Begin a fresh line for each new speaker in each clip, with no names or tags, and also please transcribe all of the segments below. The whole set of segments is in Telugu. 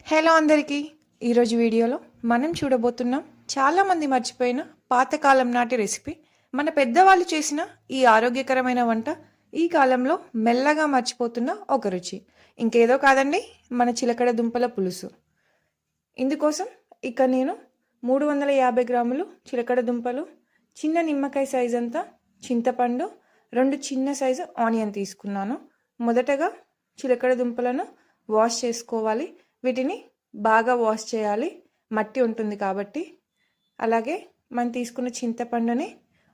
హలో అందరికీ. ఈరోజు వీడియోలో మనం చూడబోతున్నాం చాలామంది మర్చిపోయిన పాతకాలం నాటి రెసిపీ. మన పెద్దవాళ్ళు చేసిన ఈ ఆరోగ్యకరమైన వంట ఈ కాలంలో మెల్లగా మర్చిపోతున్న ఒక రుచి. ఇంకేదో కాదండి, మన చిలకడ దుంపల పులుసు. ఇందుకోసం ఇక నేను 350 గ్రాములు చిలకడ దుంపలు, చిన్న నిమ్మకాయ సైజ్ అంతా చింతపండు, 2 చిన్న సైజు ఆనియన్ తీసుకున్నాను. మొదటగా చిలకడ దుంపలను వాష్ చేసుకోవాలి. వీటిని బాగా వాష్ చేయాలి, మట్టి ఉంటుంది కాబట్టి. అలాగే మనం తీసుకున్న చింతపండుని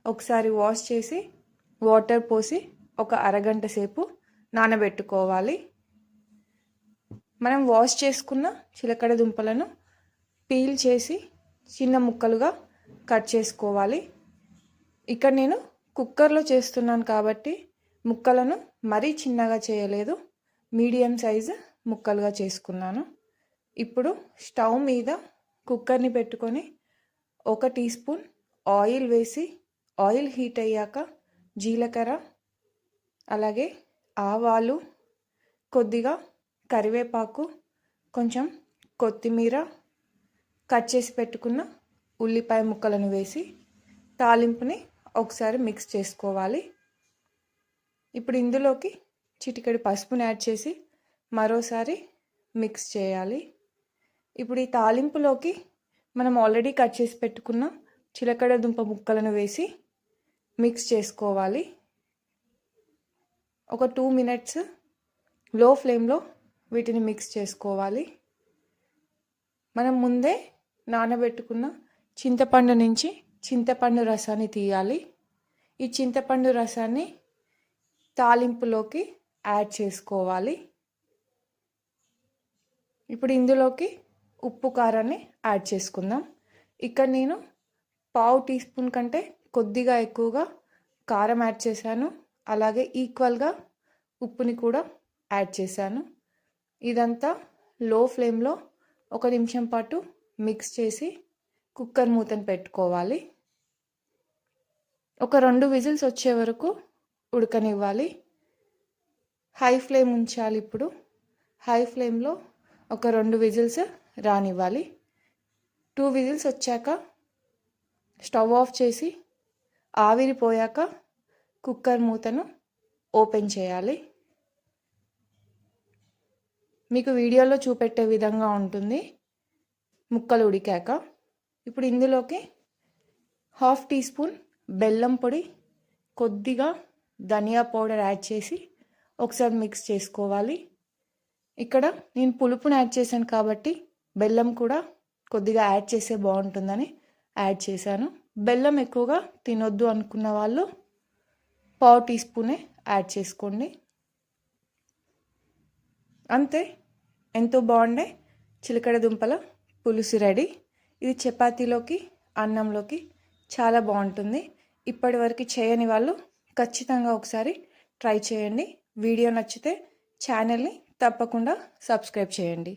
ఒకసారి వాష్ చేసి వాటర్ పోసి ఒక అరగంట సేపు నానబెట్టుకోవాలి. మనం వాష్ చేసుకున్న చిలకడ దుంపలను పీల్ చేసి చిన్న ముక్కలుగా కట్ చేసుకోవాలి. ఇక్కడ నేను కుక్కర్లో చేస్తున్నాను కాబట్టి ముక్కలను మరీ చిన్నగా చేయలేదు, మీడియం సైజు ముక్కలుగా చేసుకున్నాను. ఇప్పుడు స్టవ్ మీద కుక్కర్ని పెట్టుకొని 1 టీ స్పూన్ ఆయిల్ వేసి, ఆయిల్ హీట్ అయ్యాక జీలకర్ర, అలాగే ఆవాలు, కొద్దిగా కరివేపాకు, కొంచెం కొత్తిమీర, కట్ చేసి పెట్టుకున్న ఉల్లిపాయ ముక్కలను వేసి తాలింపుని ఒకసారి మిక్స్ చేసుకోవాలి. ఇప్పుడు ఇందులోకి చిటికెడు పసుపుని యాడ్ చేసి మరోసారి మిక్స్ చేయాలి. ఇప్పుడు ఈ తాలింపులోకి మనం ఆల్రెడీ కట్ చేసి పెట్టుకున్న చిలకడ దుంప ముక్కలను వేసి మిక్స్ చేసుకోవాలి. ఒక 2 మినిట్స్ లో ఫ్లేమ్లో వీటిని మిక్స్ చేసుకోవాలి. మనం ముందే నానబెట్టుకున్న చింతపండు నుంచి చింతపండు రసాన్ని తీయాలి. ఈ చింతపండు రసాన్ని తాలింపులోకి యాడ్ చేసుకోవాలి. ఇప్పుడు ఇందులోకి ఉప్పు కారాన్ని యాడ్ చేసుకుందాం. ఇక్కడ నేను 1/2 టీ స్పూన్ కంటే కొద్దిగా ఎక్కువగా కారం యాడ్ చేశాను. అలాగే ఈక్వల్గా ఉప్పుని కూడా యాడ్ చేశాను. ఇదంతా లో ఫ్లేమ్లో 1 నిమిషం పాటు మిక్స్ చేసి కుక్కర్ మూతను పెట్టుకోవాలి. ఒక 2 విజిల్స్ వచ్చే వరకు ఉడకనివ్వాలి. హై ఫ్లేమ్ ఉంచాలి. ఇప్పుడు హై ఫ్లేమ్లో ఒక 2 విజిల్స్ రానివ్వాలి. 2 విజిల్స్ వచ్చాక స్టవ్ ఆఫ్ చేసి ఆవిరిపోయాక కుక్కర్ మూతను ఓపెన్ చేయాలి. మీకు వీడియోలో చూపెట్టే విధంగా ఉంటుంది ముక్కలు ఉడికాక. ఇప్పుడు ఇందులోకి 1/2 టీ స్పూన్ బెల్లం పొడి, కొద్దిగా ధనియా పౌడర్ యాడ్ చేసి ఒకసారి మిక్స్ చేసుకోవాలి. ఇక్కడ నేను పులుపుని యాడ్ చేశాను కాబట్టి బెల్లం కూడా కొద్దిగా యాడ్ చేస్తే బాగుంటుందని యాడ్ చేశాను. బెల్లం ఎక్కువగా తినొద్దు అనుకున్న వాళ్ళు 1/2 టీ స్పూనే యాడ్ చేసుకోండి. అంతే, ఎంతో బాగుండే చిలకడ దుంపల పులుసు రెడీ. ఇది చపాతీలోకి, అన్నంలోకి చాలా బాగుంటుంది. ఇప్పటివరకు చేయని వాళ్ళు ఖచ్చితంగా ఒకసారి ట్రై చేయండి. వీడియో నచ్చితే ఛానల్ని తప్పకుండా సబ్స్క్రైబ్ చేయండి.